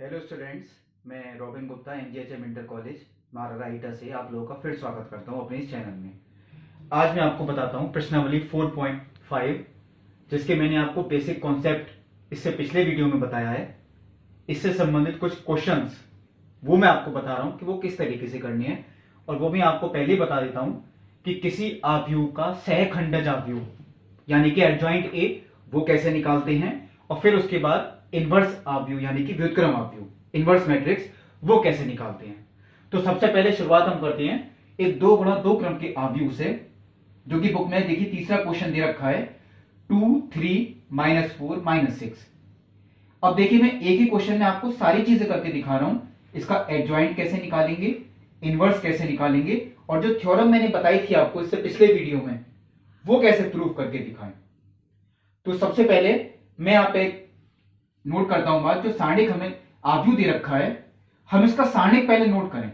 Hello students, मैं robin Gupta एनजीएचएम inter college महाराजा ईटा से आप लोगों का फिर स्वागत करता हूं अपने इस चैनल में। आज मैं आपको बताता हूं प्रश्नावली 4.5, जिसके मैंने आपको बेसिक कॉन्सेप्ट इससे पिछले वीडियो में बताया है। इससे संबंधित कुछ क्वेश्चंस वो मैं आपको बता रहा हूं कि वो किस तरीके से करनी है, और वो भी आपको पहले ही बता देता हूं कि किसी आव्यूह का सहखंडज आव्यूह यानी कि एडजॉइंट ए वो कैसे निकालते हैं, और फिर उसके बाद इनवर्स आव्यूह यानी कि व्युत्क्रम आव्यूह इनवर्स मैट्रिक्स वो कैसे निकालते हैं। तो सबसे पहले शुरुआत हम करते हैं एक 2 गुणा 2 क्रम के आव्यूह से, जो कि बुक में देखिए तीसरा क्वेश्चन दे रखा है 2 3 -4 -6। अब देखिए मैं एक ही क्वेश्चन में आपको सारी चीजें करके दिखा रहा हूं। इसका एडजॉइंट कैसे निकालेंगे, इनवर्स कैसे निकालेंगे, और जो थ्योरम मैंने बताई थी आपको इससे पिछले वीडियो में वो कैसे प्रूव करके दिखाएं। तो सबसे पहले मैं यहाँ पे नोट करता हूं बात, जो सारणिक हमें आव्यूह दे रखा है हम इसका सारणिक पहले नोट करें,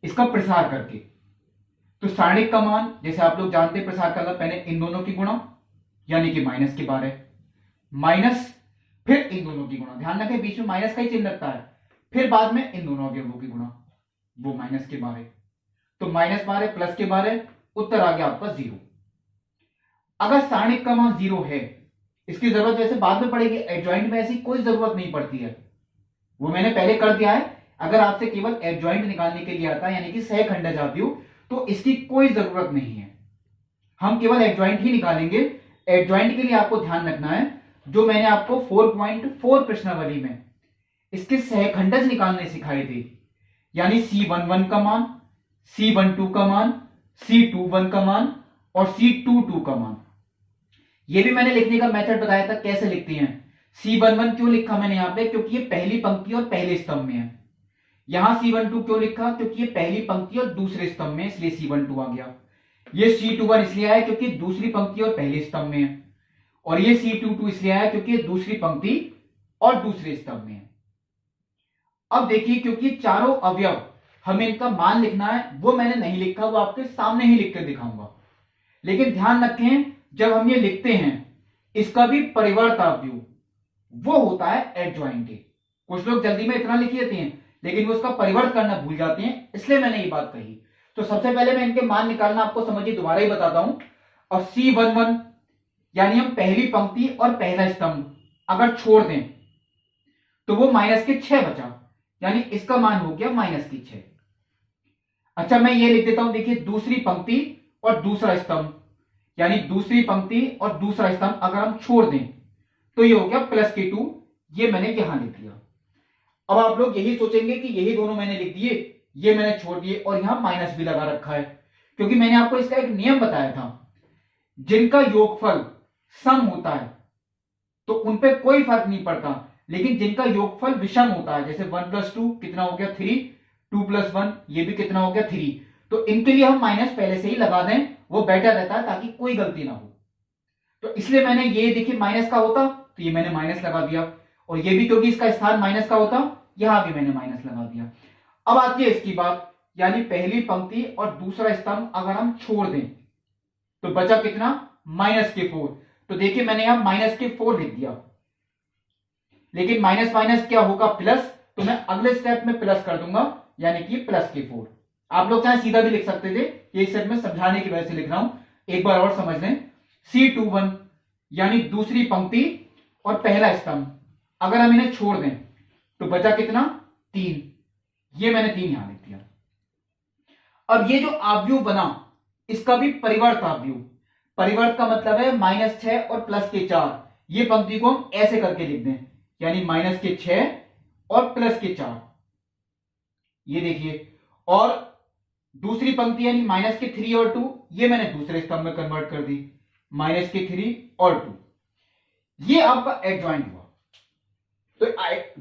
इसका प्रसार करके। तो सारणिक का मान जैसे आप लोग जानते हैं, प्रसार करना पहले इन दोनों की गुणा यानी कि -12 माइनस फिर इन दोनों की गुणा, ध्यान रखें बीच में माइनस का ही चिन्ह लगता है, फिर बाद में इन दोनों अवयवों की गुणा, वो -12। तो -12 +12, उत्तर आ गया आपका 0। अगर सारणिक का मान 0 है, इसकी जरूरत वैसे बाद में पड़ेगी, एडजॉइंट में ऐसी कोई जरूरत नहीं पड़ती है, वो मैंने पहले कर दिया है। अगर आपसे केवल एडजॉइंट निकालने के लिए आता है यानी कि सहखंडज आव्यूह, तो इसकी कोई जरूरत नहीं है, हम केवल एडजॉइंट ही निकालेंगे। एडजॉइंट के लिए आपको ध्यान रखना है, जो मैंने आपको 4.4 प्रश्नावली में इसके सहखंडज निकालने सिखाए थे, यानी C11 का मान, C12 का मान, C21 का मान और C22 का मान। ये भी मैंने लिखने का मेथड बताया था कैसे लिखते हैं। C11 क्यों लिखा मैंने यहां पे, क्योंकि ये पहली पंक्ति और पहले स्तंभ में है। यहां C12 क्यों लिखा, क्योंकि ये पहली पंक्ति और दूसरे स्तंभ में, इसलिए C12 आ गया। ये C21 इसलिए आया क्योंकि दूसरी पंक्ति और पहले स्तंभ में है, और ये C22 इसलिए आया क्योंकि ये दूसरी पंक्ति और दूसरे स्तंभ में है। अब देखिए, क्योंकि चारों अवयव हमें इनका मान लिखना है, वो मैंने नहीं लिखा, वो आपके सामने ही लिख कर दिखाऊंगा। लेकिन ध्यान रखें, जब हम ये लिखते हैं इसका भी परिवर्त आव्यूह वो होता है एडजॉइंट। कुछ लोग जल्दी में इतना लिख लेते हैं लेकिन वो उसका परिवर्त करना भूल जाते हैं, इसलिए मैंने ये बात कही। तो सबसे पहले मैं इनके मान निकालना आपको समझिए दोबारा ही बताता हूं। और C11 यानी हम पहली पंक्ति और पहला स्तंभ अगर छोड़ दें तो वो -6 बचा, यानी इसका मान हो गया -6। अच्छा, मैं ये लिख देता हूं, देखिए दूसरी पंक्ति और दूसरा स्तंभ, यानी दूसरी पंक्ति और दूसरा स्तंभ अगर हम छोड़ दें तो ये हो गया +2, ये मैंने यहां लिख दिया। अब आप लोग यही सोचेंगे कि यही दोनों मैंने लिख दिए, ये मैंने छोड़ दिए और यहां माइनस भी लगा रखा है, क्योंकि मैंने आपको इसका एक नियम बताया था, जिनका योगफल सम होता है तो उन पे कोई फर्क नहीं पड़ता, लेकिन जिनका योगफल विषम होता है, जैसे 1 + 2 कितना हो गया 3, 2 + 1 ये भी कितना हो गया 3, तो इनके लिए हम माइनस पहले से ही लगा दें, वो बेटर रहता है ताकि कोई गलती ना हो। तो इसलिए मैंने ये देखिए माइनस का होता तो ये मैंने माइनस लगा दिया, और ये भी क्योंकि इसका स्थान माइनस का होता यहां भी मैंने माइनस लगा दिया। अब आती है इसकी बात, यानी पहली पंक्ति और दूसरा स्तंभ अगर हम छोड़ दें तो बचा कितना -4। तो देखिए मैंने यहां -4 लिख दिया, लेकिन माइनस माइनस क्या होगा प्लस, तो मैं अगले स्टेप में प्लस कर दूंगा यानी कि +4। आप लोग चाहे सीधा भी लिख सकते थे, ये सिर्फ मैं समझाने की वजह से लिख रहा हूं, एक बार और समझ लें। C21 यानी दूसरी पंक्ति और पहला स्तंभ अगर हम इन्हें छोड़ दें तो बचा कितना 3, ये मैंने 3 यहां लिख दिया। अब ये जो आव्यूह बना इसका भी परिवर्त आव्यूह, परिवर्त का मतलब है -6 और +4, ये पंक्ति को हम ऐसे करके लिख दें, यानी -6 और +4, ये देखिए। और दूसरी पंक्ति यानी -3 और 2, ये मैंने दूसरे स्तंभ में कन्वर्ट कर दी, -3 और 2, ये आपका एडजॉइंट हुआ। तो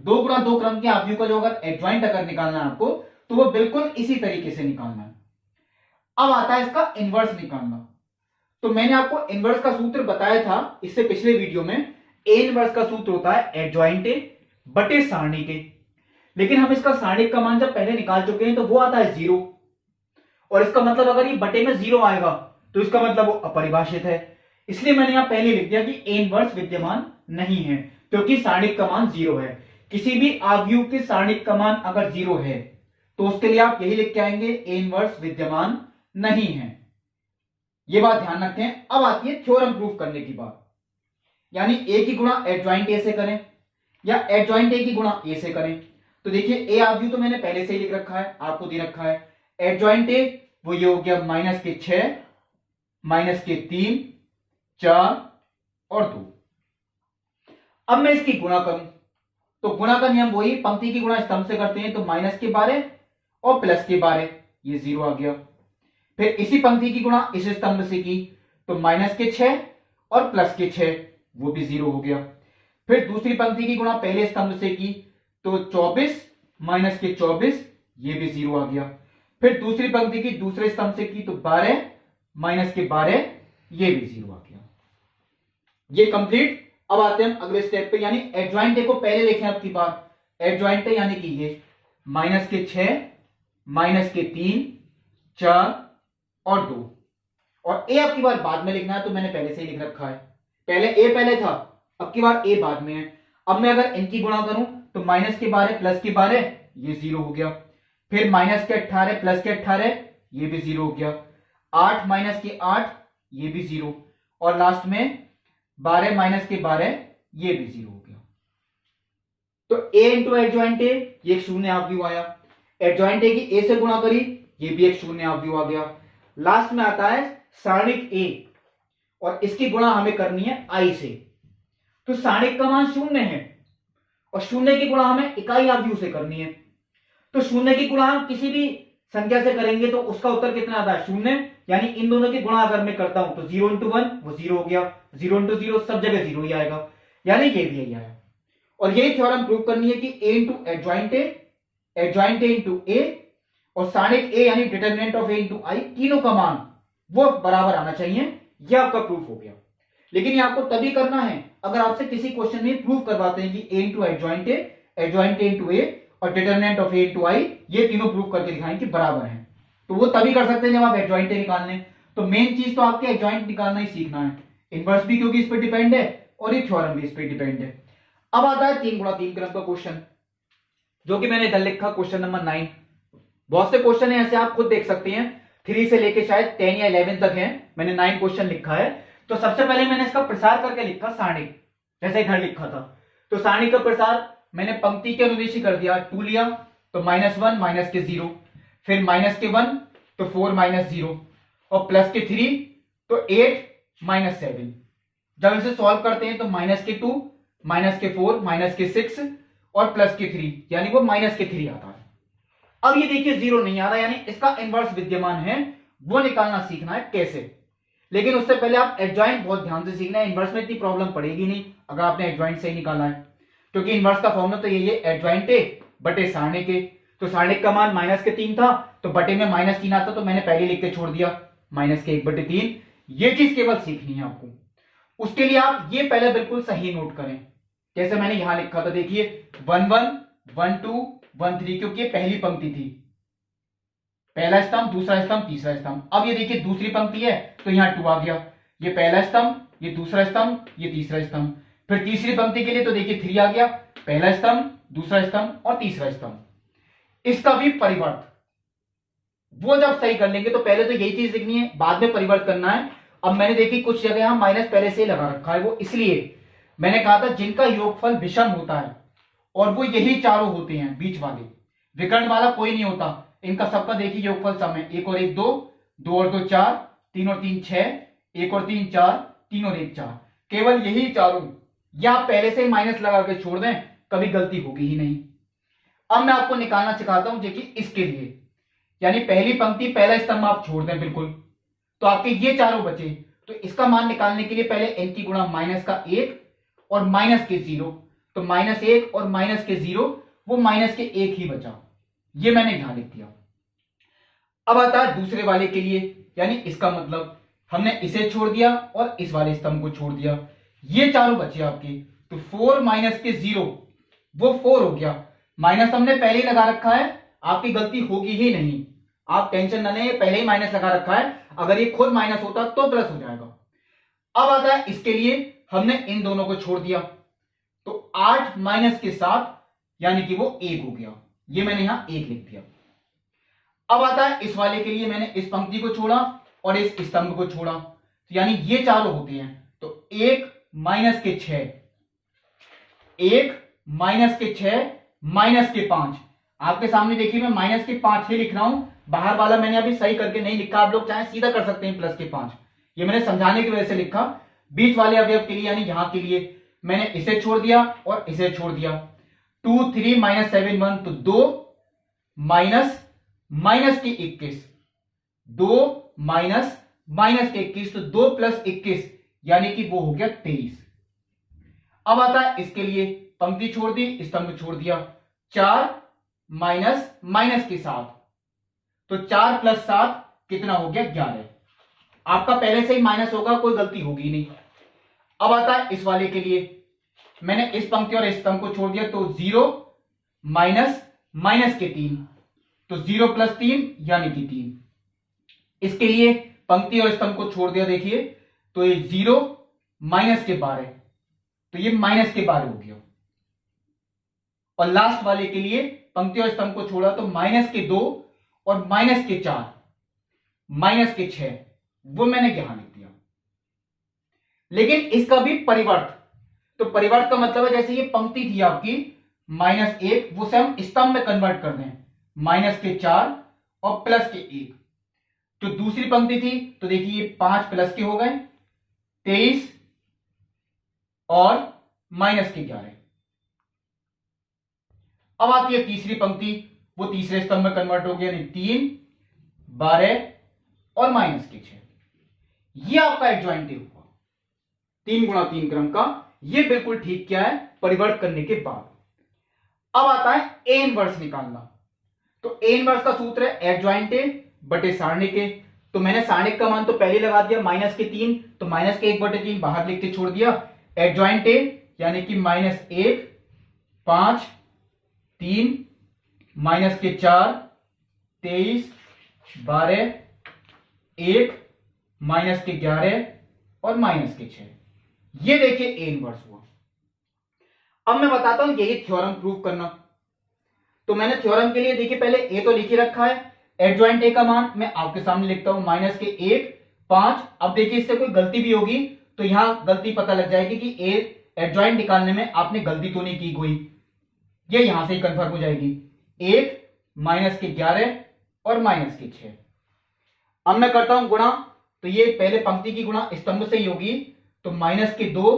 2 गुणा 2 क्रम के आव्यूह का जो अगर एडजॉइंट अगर निकालना है आपको, तो वो बिल्कुल इसी तरीके से निकालना है। अब आता है इसका इनवर्स निकालना। तो मैंने आपको इनवर्स का सूत्र बताया था इससे पिछले वीडियो में। ए इनवर्स का सूत्र होता है एडजॉइंट ए बटे सारणिक ए, लेकिन हम इसका सारणिक का मान जब पहले निकाल चुके हैं तो वो आता है 0, और इसका मतलब अगर ये बटे में 0 आएगा तो इसका मतलब वो अपरिभाषित है, इसलिए मैंने यहां पहले लिख दिया कि ए इनवर्स विद्यमान नहीं है, क्योंकि सारणिक का मान 0 है। किसी भी आव्यूह की सारणिक का मान अगर 0 है तो उसके लिए आप यही लिख के आएंगे ए इनवर्स विद्यमान नहीं है। ये बात ध्यान रखें। अब आती है थ्योरम प्रूफ करने की बात, यानी ए की गुणा एडजॉइंट ए से करें या एडजॉइंट ए की गुणा ए से करें। तो देखिए ए आव्यूह तो मैंने पहले से ही लिख रखा है, आपको दे रखा है। एडजॉइंट ए वो ये हो गया -6 -3 4 और 2। अब मैं इसकी गुणा करूं तो गुणा का नियम वही, पंक्ति की गुणा स्तंभ से करते हैं तो -12 और +12 ये 0 आ गया। फिर इसी पंक्ति की गुणा इस स्तंभ से की तो -6 और +6 वो भी 0 हो गया। फिर दूसरी पंक्ति की गुणा पहले स्तंभ से की तो 24 -24 ये भी 0 आ गया। फिर दूसरी पंक्ति की दूसरे स्तंभ से की तो 12 -12 ये भी 0 आ गया। ये कंप्लीट। अब आते हैं हम अगले स्टेप पे, यानी एडजॉइंट ए को पहले लिखें अब की बार। एडजॉइंट ए यानी कि ये -6 -3 4 और 2, और ए अब की बार बाद में लिखना है तो मैंने पहले से ही लिख रखा है। पहले ए पहले था, अब की बार ए बाद में है। अब मैं अगर इनकी गुणा करूं तो -12 +12 ये 0 हो गया। फिर -18 +18 ये भी 0 हो गया। 8 -8 ये भी 0, और लास्ट में 12 -12 ये भी 0 हो गया। तो a इंटू एडजॉइंट ए ये एक शून्य आव्यूह आया। एडजॉइंट ए की a से गुणा करी ये भी एक शून्य आव्यूह आ गया। लास्ट में आता है सारणिक a, और इसकी गुणा हमें करनी है i से। तो सारणिक का मान 0 है और शून्य की गुणा हमें इकाई आव्यूह से करनी है। तो शून्य की गुणा हम किसी भी संख्या से करेंगे तो उसका उत्तर कितना आता है 0, यानी इन दोनों की गुणा अगर मैं करता हूं तो 0 × 1 वो 0 हो गया, 0 × 0 सब जगह 0 ही आएगा, यानी ये भी यही आया। और यही थ्योरम प्रूव करनी है कि a into adjoint A into A और सारणिक a यानी determinant of a into I तीनों का मान वो बराबर आना चाहिए। यह आपका प्रूफ हो गया। लेकिन ये आपको तभी करना है अगर आपसे किसी क्वेश्चन में प्रूव करवाते हैं कि a into adjoint A into A और determinant of a into I ये तीनों प्रूव करके दिखाएं कि बराबर है। तो वो तभी कर सकते हैं जब आप एडजॉइंट ए निकाल लें। तो मेन चीज तो आपके एडजॉइंट निकालना ही सीखना है। इनवर्स भी क्योंकि इस पर डिपेंड है और ये थ्योरम भी इस पर डिपेंड है। अब आता है 3 × 3 क्रम का क्वेश्चन, जो कि मैंने इधर लिखा क्वेश्चन नंबर 9। बहुत से क्वेश्चन है ऐसे, आप खुद देख सकते हैं, 3 से लेके शायद 10 या 11 तक है। मैंने 9 क्वेश्चन लिखा है। तो सबसे पहले मैंने इसका प्रसार करके लिखा सारणिक, जैसे इधर लिखा था। तो सारणिक का प्रसार मैंने पंक्ति के अनुदेशी कर दिया, 2 लिया तो -1 -0, फिर -1 तो 4 -0 और +3 तो 8 -7। जब इसे सॉल्व करते हैं तो -2 -4 -6 और +3 यानी वो -3 आता है। अब ये देखिए 0 नहीं आ रहा, यानी इसका इनवर्स विद्यमान है, वो निकालना सीखना है कैसे। लेकिन उससे पहले आप एडजॉइंट बहुत ध्यान से सीखना है। इनवर्स में इतनी प्रॉब्लम पड़ेगी नहीं अगर आपने एडजॉइंट सही निकाला है, क्योंकि इनवर्स का फॉर्मूला तो यही है, एडजॉइंट ए बटे सारणिक ए। तो सारणिक का मान -3 था तो बटे में -3 आता, तो मैंने पहले लिख के छोड़ दिया -1/3। ये चीज केवल सीखनी है आपको। उसके लिए आप ये पहले बिल्कुल सही नोट करें, जैसे मैंने यहां लिखा था, देखिए 1 1 1 2 1 3, क्योंकि ये पहली पंक्ति थी, पहला स्तंभ दूसरा स्तंभ तीसरा स्तंभ। अब ये देखिए दूसरी पंक्ति है तो यहाँ 2 आ गया, ये पहला स्तंभ ये दूसरा स्तंभ ये तीसरा स्तंभ। फिर तीसरी पंक्ति के लिए तो देखिए 3 आ गया, पहला स्तंभ दूसरा स्तंभ और तीसरा स्तंभ। इसका भी परिवर्त वो जब सही कर लेंगे तो पहले तो यही चीज लिखनी है, बाद में परिवर्त करना है। अब मैंने देखी कुछ जगह यहां माइनस पहले से लगा रखा है, वो इसलिए मैंने कहा था जिनका योगफल विषम होता है और वो यही चारों होते हैं बीच वाले, विकर्ण वाला कोई नहीं होता। इनका सबका देखिए योगफल सम है, 1 और 1 2, 2 और 2 4, 3 और 3 6, 1 और 3 4, 3 और 1 4, केवल यही चारों। या आप पहले से ही माइनस लगा के छोड़ दें, कभी गलती होगी ही नहीं। अब मैं आपको निकालना सिखाता हूं देखिए इसके लिए, यानी पहली पंक्ति पहला स्तंभ आप छोड़ दें बिल्कुल, तो आपके ये चारों बचे। तो इसका मान निकालने के लिए पहले n की गुणा -1 और -0, तो -1 और -0 वो -1 ही बचा, ये मैंने यहां लिख दिया। अब आता है दूसरे वाले के लिए, यानी इसका मतलब हमने इसे छोड़ दिया और इस वाले स्तंभ को छोड़ दिया, ये चारों बचे आपके। तो 4 -0 वो 4 हो गया, माइनस हमने पहले ही लगा रखा है, आपकी गलती होगी ही नहीं, आप टेंशन न लें, पहले ही माइनस लगा रखा है, अगर ये खुद माइनस होता तो प्लस हो जाएगा। अब आता है इसके लिए, हमने इन दोनों को छोड़ दिया, तो 8 माइनस के साथ यानी कि वो 1 हो गया। ये मैंने यहां 1 लिख दिया। अब आता है इस वाले के लिए, मैंने इस पंक्ति को छोड़ा और इस स्तंभ को छोड़ा, तो यानी ये चारों होते हैं। तो 1 माइनस के 6, 1 माइनस के 6 माइनस के 5। आपके सामने देखिए मैं माइनस के 5 ही लिख रहा हूं, बाहर वाला मैंने अभी सही करके नहीं लिखा। आप लोग चाहे सीधा कर सकते हैं प्लस के 5, ये मैंने समझाने की वजह से लिखा। बीच वाले अवयव के लिए यानी यहां के लिए मैंने इसे छोड़ दिया और इसे छोड़ दिया। 2 3 माइनस 7 1, तो 2 माइनस माइनस के 21, 2 माइनस माइनस के 21, तो 2 प्लस 21 यानी कि वो हो गया 23। अब आता है इसके लिए, पंक्ति छोड़ दी, स्तंभ छोड़ दिया। 4 माइनस माइनस के 7, तो 4 प्लस 7 कितना हो गया 11। आपका पहले से ही माइनस होगा, कोई गलती होगी नहीं। अब आता है इस वाले के लिए, मैंने इस पंक्ति और स्तंभ को छोड़ दिया, तो 0 माइनस माइनस के 3, तो 0 प्लस 3 यानी कि 3। इसके लिए पंक्ति और स्तंभ को छोड़ दिया, देखिए तो ये 0 माइनस के 12, तो ये माइनस के 12 हो गया। और लास्ट वाले के लिए पंक्ति और स्तंभ को छोड़ा, तो माइनस के 2 और माइनस के 4 माइनस के 6, वो मैंने यहां लिख दिया। लेकिन इसका भी परिवर्त, तो परिवर्त का मतलब है जैसे ये पंक्ति थी आपकी -1, वो से हम स्तंभ में कन्वर्ट कर दें, माइनस के 4 और प्लस के 1। जो दूसरी पंक्ति थी तो देखिए ये 5 प्लस के हो गए 23 और माइनस के 11। अब आती है तीसरी पंक्ति, वो तीसरे स्तंभ में कन्वर्ट हो गया, यानी 3 12 और माइनस के 6। ये आपका एडजॉइंटिव हुआ 3 गुणा 3 क्रम का। ये बिल्कुल ठीक क्या है परिवर्त करने के बाद। अब आता है ए इनवर्स निकालना। तो ए इनवर्स का सूत्र है एडजॉइंटिव बटे सारणिक के। तो मैंने सारणिक का मान तो पहले लगा दिया माइनस के 3, तो माइनस के 1/3 बाहर लिख के छोड़ दिया। एडजॉइंटिव यानी कि -1 5 3 माइनस के 4 23 12 1 माइनस के 11 और माइनस के 6। ये देखिए ए इनवर्स हुआ। अब मैं बताता हूं यही थ्योरम प्रूव करना। तो मैंने थ्योरम के लिए देखिए पहले ए तो लिख ही रखा है, एडजॉइंट ए का मान मैं आपके सामने लिखता हूं माइनस के 1 5। अब देखिए इससे कोई गलती भी होगी तो यहां गलती पता लग जाएगी कि ए एडजॉइंट निकालने में आपने गलती तो नहीं की कोई, ये यहां से ही कंफर्म हो जाएगी। 1 माइनस के 11 और माइनस के 6। अब मैं करता हूं गुणा, तो ये पहले पंक्ति की गुणा स्तंभ से ही होगी, तो माइनस के 2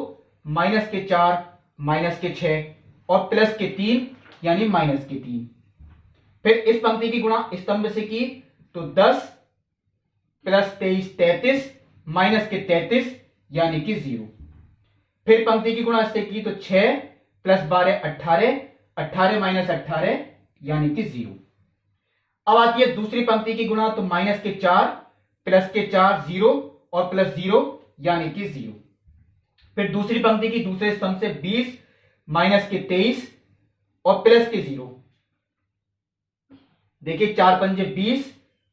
माइनस के 4 माइनस के 6 और प्लस के 3 यानी माइनस के 3। फिर इस पंक्ति की गुणा स्तंभ से की, तो 10 प्लस 23 33 माइनस के 33 यानी कि 0। फिर पंक्ति की गुणा इससे की, तो 6 प्लस 12 18 18 माइनस 18 यानी कि 0। अब आती है दूसरी पंक्ति की गुणा, तो माइनस के 4 प्लस के 4 0 और प्लस 0 यानी कि 0। फिर दूसरी पंक्ति की दूसरे स्तंभ से 20 माइनस के 23 और प्लस के 0। देखिए 4 पंजे 20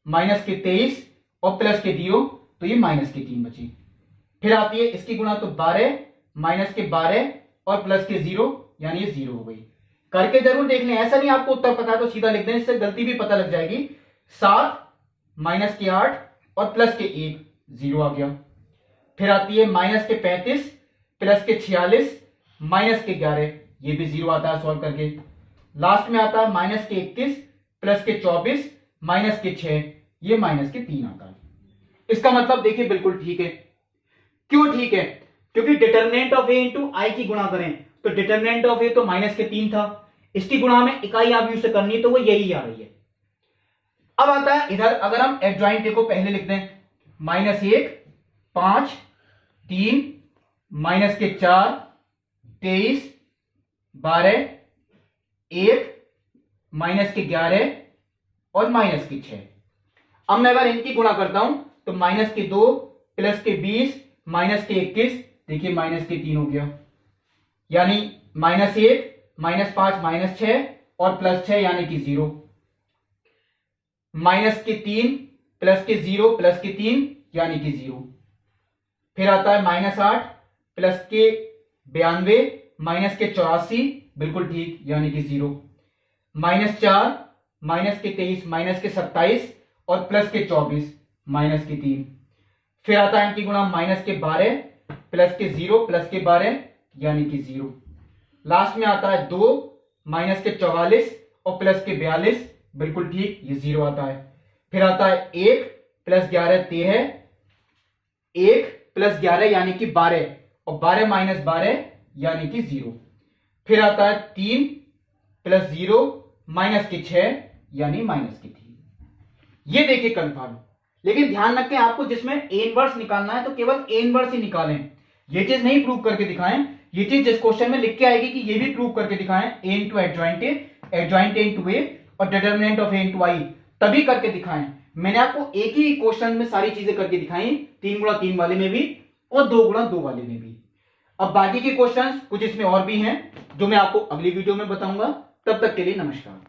माइनस के 23 और प्लस के 0, तो ये माइनस के 3 बची। फिर आती है इसकी गुणा, तो 12 माइनस के 12 और प्लस के 0 यानी ये 0 हो गई। करके जरूर देख लें, ऐसा नहीं आपको उत्तर पता है तो सीधा लिख दें, इससे गलती भी पता लग जाएगी। 7 माइनस के 8 और प्लस के 1 0 आ गया। फिर आती है माइनस के 35 प्लस के 46 माइनस के 11, ये भी 0 आता है सॉल्व करके। लास्ट में आता है माइनस के 21 प्लस के 24 माइनस के 6, ये माइनस के 3 आता है। इसका मतलब देखिए बिल्कुल ठीक है। क्यों ठीक है? क्योंकि डिटरमिनेंट ऑफ ए इंटू आई की गुणा करें तो डिटरमिनेंट ऑफ ए तो माइनस के 3 था, इसकी गुणा में इकाई आप यूज से करनी तो वो यही आ रही है। अब आता है इधर, अगर हम एडजॉइंट ए को पहले लिख दें, -1 5 3 माइनस के 4 23 12 1 माइनस के 11 और माइनस के 6। अब मैं अगर इनकी गुणा करता हूं तो माइनस के 2 प्लस के 20 माइनस के 21, देखिए माइनस के 3 हो गया, यानी -1 -5 -6 और प्लस 6 यानी कि 0। माइनस के 3 प्लस के 0 प्लस के 3 यानी कि 0। फिर आता है -8 प्लस के 92 माइनस के 84 बिल्कुल ठीक, यानी कि 0। -4, -23, -27 और +24, -3। फिर आता है इनकी गुणा -12, +0, +12 यानी कि 0। लास्ट में आता है 2, -44 और +42, बिल्कुल ठीक, ये 0 आता है। फिर आता है 1 +11 13, 1 +11 यानी कि 12 और 12 - 12 यानी कि 0। फिर आता है 3 +0 -6 यानी -3। ये देखिए कंफर्म। लेकिन ध्यान रखें, आपको जिसमें ए इनवर्स निकालना है तो केवल ए इनवर्स ही निकालें, ये चीज नहीं प्रूव करके दिखाएं। ये चीज जिस क्वेश्चन में लिख के आएगी कि ये भी प्रूव करके दिखाएं, ए into adjoint A into A और डिटर्मिनेंट ऑफ ए इंटू आई, तभी करके दिखाएं। मैंने आपको एक ही क्वेश्चन में सारी चीजें करके दिखाई, 3 गुणा 3 वाले में भी और 2 गुणा 2 वाले में भी। अब बाकी के क्वेश्चंस कुछ इसमें और भी हैं जो मैं आपको अगली वीडियो में बताऊंगा। तब तक के लिए नमस्कार।